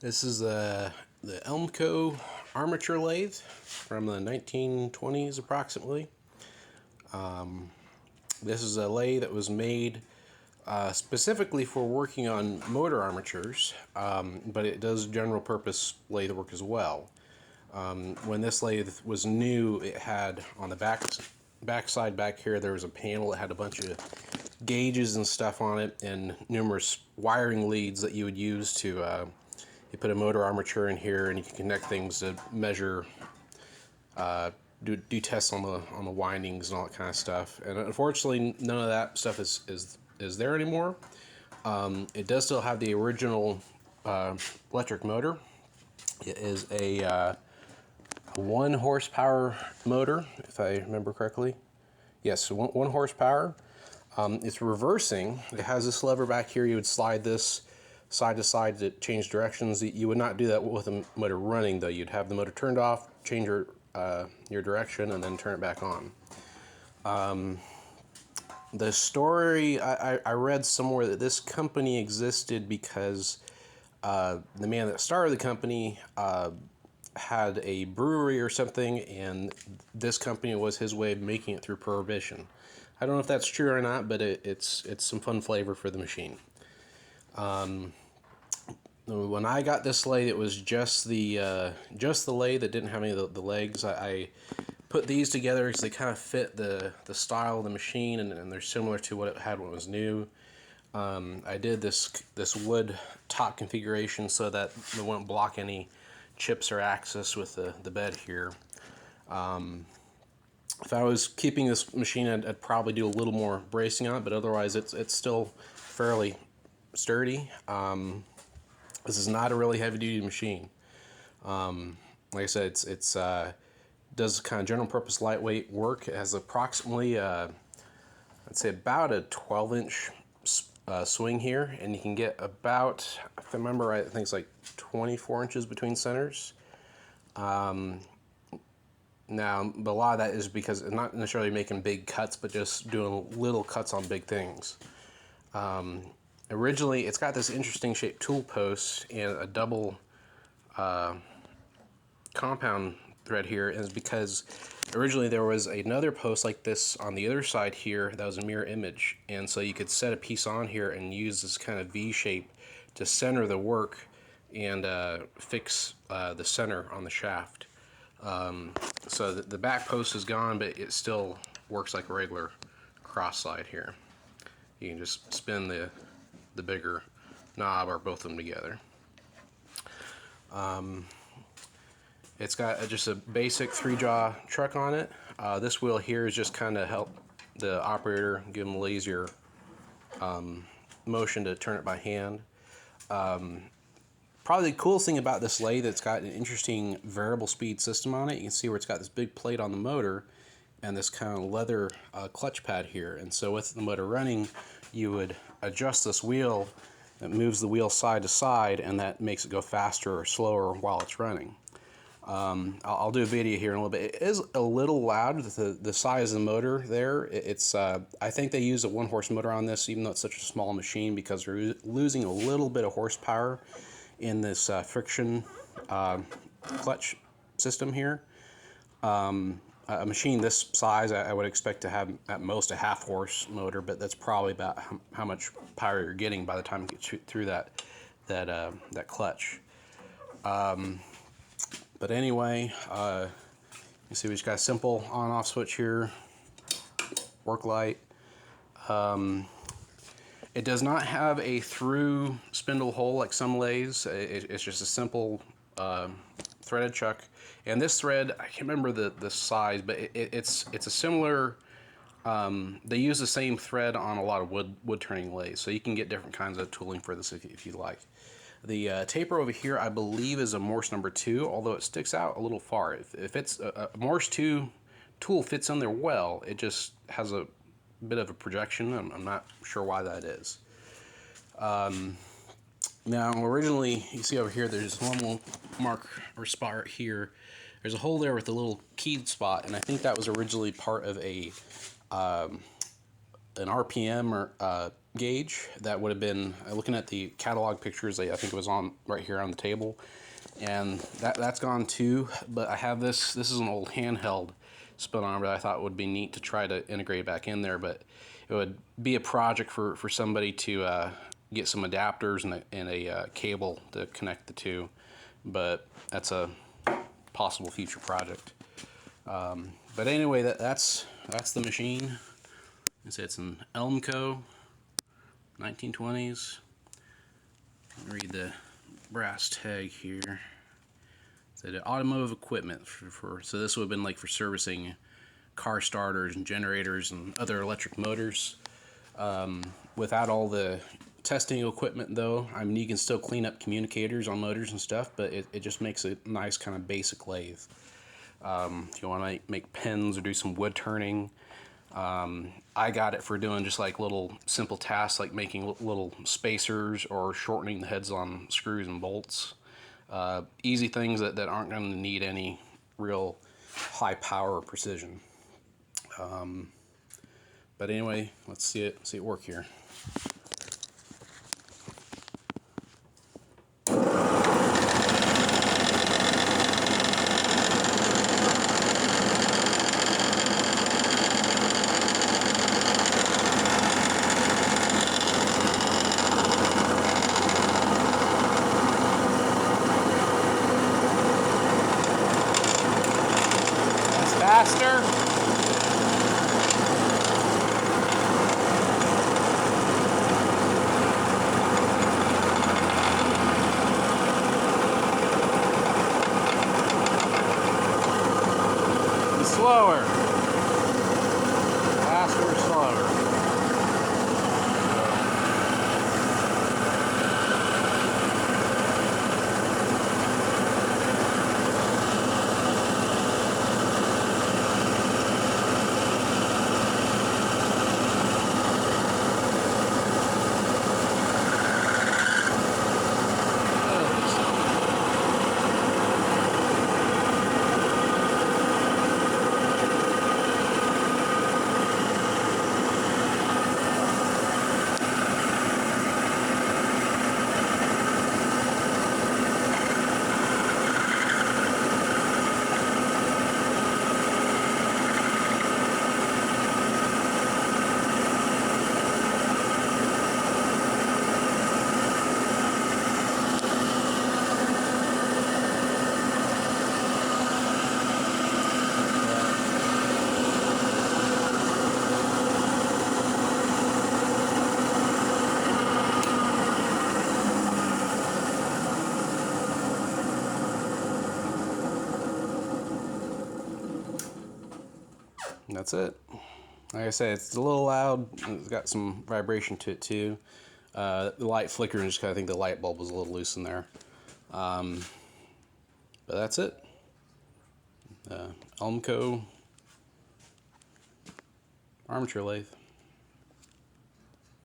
This is the Elmco armature lathe from the 1920s approximately. This is a lathe that was made specifically for working on motor armatures, but it does general purpose lathe work as well. When this lathe was new, it had on the backside back here, there was a panel that had a bunch of gauges and stuff on it and numerous wiring leads that you would use to you put a motor armature in here and you can connect things to measure, do tests on the windings and all that kind of stuff. And unfortunately, none of that stuff is there anymore. It does still have the original electric motor. It is a 1 horsepower motor, if I remember correctly. Yes, one horsepower. It's reversing. It has this lever back here. You would slide this side to side to change directions. You would not do that with the motor running, though. You'd have the motor turned off, change your direction, and then turn it back on. The story, I read somewhere that this company existed because the man that started the company had a brewery or something, and this company was his way of making it through Prohibition. I don't know if that's true or not, but it's some fun flavor for the machine. When I got this lathe, it was just the lathe that didn't have any of the legs. I put these together because they kind of fit the style of the machine, and they're similar to what it had when it was new. I did this wood top configuration so that it wouldn't block any chips or access with the bed here. If I was keeping this machine, I'd probably do a little more bracing on it, but otherwise it's still fairly sturdy. This is not a really heavy-duty machine. Like I said, it's does kind of general purpose lightweight work. It has approximately, I'd say about a 12-inch swing here, and you can get about, if I remember right, I think it's like 24 inches between centers. Now, but a lot of that is because it's not necessarily making big cuts, but just doing little cuts on big things. Originally, it's got this interesting shaped tool post and a double compound thread here, and it's because originally there was another post like this on the other side here that was a mirror image, and so you could set a piece on here and use this kind of V shape to center the work and fix the center on the shaft. So the back post is gone, but it still works like a regular cross slide here. You can just spin the bigger knob or both of them together. It's got just a basic 3-jaw truck on it. This wheel here is just kind of help the operator, give them a easier motion to turn it by hand. Probably the coolest thing about this lathe, it's got an interesting variable speed system on it. You can see where it's got this big plate on the motor and this kind of leather clutch pad here. And so with the motor running, you would adjust this wheel. It moves the wheel side to side, and that makes it go faster or slower while it's running. I'll do a video here in a little bit. It is a little loud, the size of the motor there. It's I think they use a 1-horse motor on this, even though it's such a small machine, because they're losing a little bit of horsepower in this friction clutch system here. A machine this size, I would expect to have at most a 1/2-horse motor, but that's probably about how much power you're getting by the time you get through that clutch. But anyway, you see we just got a simple on-off switch here, work light. It does not have a through spindle hole like some lathes. It's just a simple threaded chuck. And this thread, I can't remember the size, but it's a similar, they use the same thread on a lot of wood turning lathes, so you can get different kinds of tooling for this if you like. The taper over here, I believe, is a Morse number 2, although it sticks out a little far. If it's a Morse 2 tool fits in there well, it just has a bit of a projection. I'm not sure why that is. Now, originally, you see over here, there's one little mark or spot right here. There's a hole there with a little keyed spot, and I think that was originally part of an RPM or gauge that would have been, looking at the catalog pictures, I think it was on right here on the table, and that's gone too. But I have this is an old handheld speedometer that I thought would be neat to try to integrate back in there, but it would be a project for somebody to get some adapters and a cable to connect the two, but that's a possible future project. But anyway, that's the machine. It's an Elmco 1920's. Read the brass tag here. So the automotive equipment so this would have been like for servicing car starters and generators and other electric motors. Without all the testing equipment though, I mean, you can still clean up communicators on motors and stuff, but it just makes a nice kind of basic lathe. If you want to make pens or do some wood turning, I got it for doing just like little simple tasks like making little spacers or shortening the heads on screws and bolts. Easy things that aren't going to need any real high power or precision. But anyway, let's see it work here. Faster. And slower. Faster or slower. And that's it. Like I said, it's a little loud. It's got some vibration to it too. The light flickering, just I think the light bulb was a little loose in there. But that's it. Elmco armature lathe.